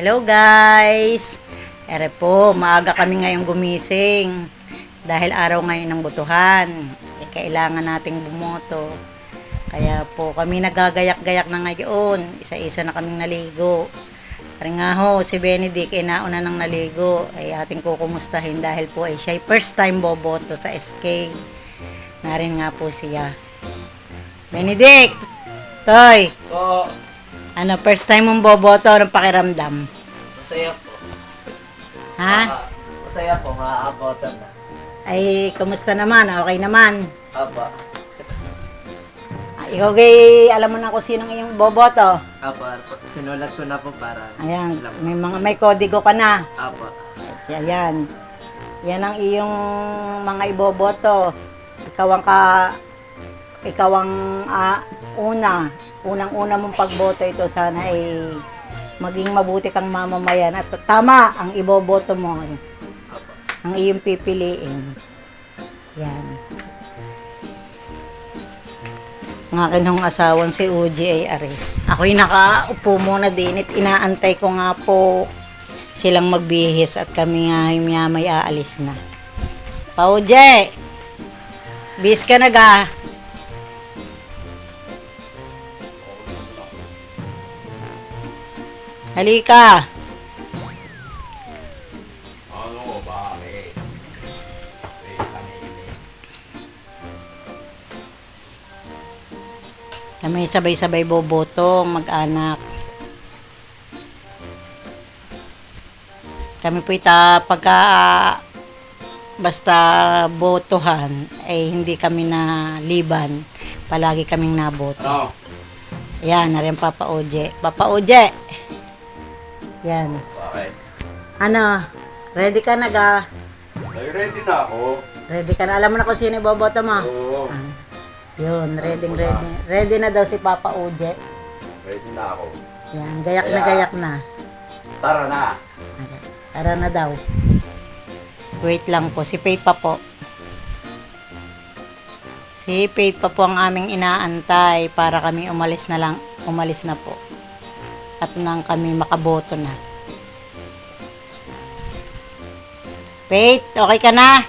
Hello guys! Ere po, maaga kami ngayong gumising. Dahil araw ngayon ng botohan. Kailangan nating bumoto. Kaya po kami nagagayak-gayak na ngayon. Isa-isa na kaming naligo. Rin nga ho, si Benedict ay nauna nang naligo. Ay ating kukumustahin dahil po ay siya first time boboto sa SK. Narin nga po siya. Benedict! Toy! Oo. Ano, first time mong boboto, anong pakiramdam? Masaya po. Ha? Masaya po, makakabotan na. Ay, kumusta naman? Okay naman? Apa. Ikaw gay, alam mo na kung sinong iyong boboto? Apa, sinulat ko na po para. Ayan, alam. may kodigo ka na. Apa. Ayan. Yan ang iyong mga iboboto. Ikaw ang unang-una mong pagboto ito, sana ay maging mabuti kang mamamayan at tama ang iboboto mo, ang iyong pipiliin. Yan. Ang akin hong asawang si Uji ay ari. Ako'y nakaupo muna din at inaantay ko nga po silang magbihis at kami nga may aalis na. Pa Uji! Bis ka na ga? Halika! Ano, bakit? Kami sabay-sabay bobotong mag-anak. Kami po basta botohan ay hindi kami na liban. Palagi kaming naboto. Ano? Yan, narin Papa Oje. Papa Oje! Yan. Bakit? Ano? Ready ka na ga? Ay, ready na ako. Ready ka na? Alam mo na kung sino iboboto mo? Oo. Yun, ready. Ready na daw si Papa Oje. Ready na ako. Yan, gayak na. Tara na. Tara na daw. Wait lang po, si Faith pa po. Si Faith pa po ang aming inaantay para kami umalis na po. At nang kami makaboto na. Faith, okay ka na?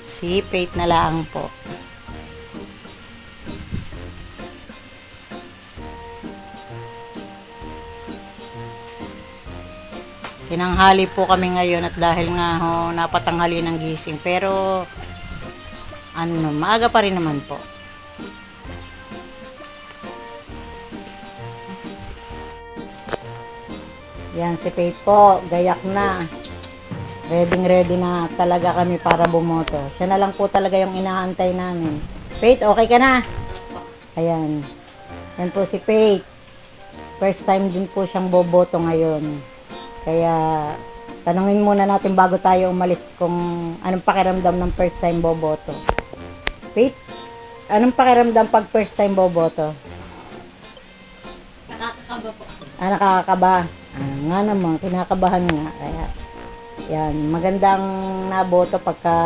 Si Faith na lang po. Tinanghali po kami ngayon at dahil nga ho, napatanghali ng gising. Pero, maaga pa rin naman po. Yan, si Faith po, gayak na. Ready na talaga kami para bumoto. Siya na lang po talaga yung inaantay namin. Faith, okay ka na? Ayan. Yan po si Faith. First time din po siyang boboto ngayon. Kaya, tanungin muna natin bago tayo umalis kung anong pakiramdam ng first time boboto. Faith, anong pakiramdam pag first time boboto? Nakakakaba po. Nakakakaba. Nga naman, kinakabahan nga. Kaya, yan, magandang naboto pagka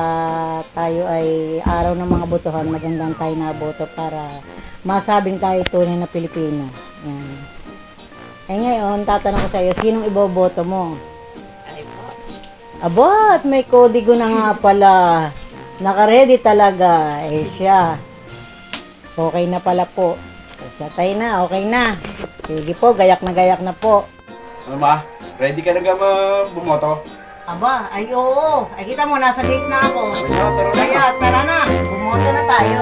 tayo ay araw ng mga botohan, magandang tayo naboto para masabing tayo tunay na Pilipino. Yan. Ay ngayon, tatanong ko sa iyo, sinong iboboto mo? Ay po. Abot, may kodigo na nga pala. Naka-ready talaga. Eh siya. Okay na pala po. Siya tayo na, okay na. Sige po, gayak na po. Ano ma? Ready ka na bumoto? Aba, ay oo. Ay kita mo, nasa gate na ako. Ay, siya, tara na. Kaya tara na, bumoto na tayo.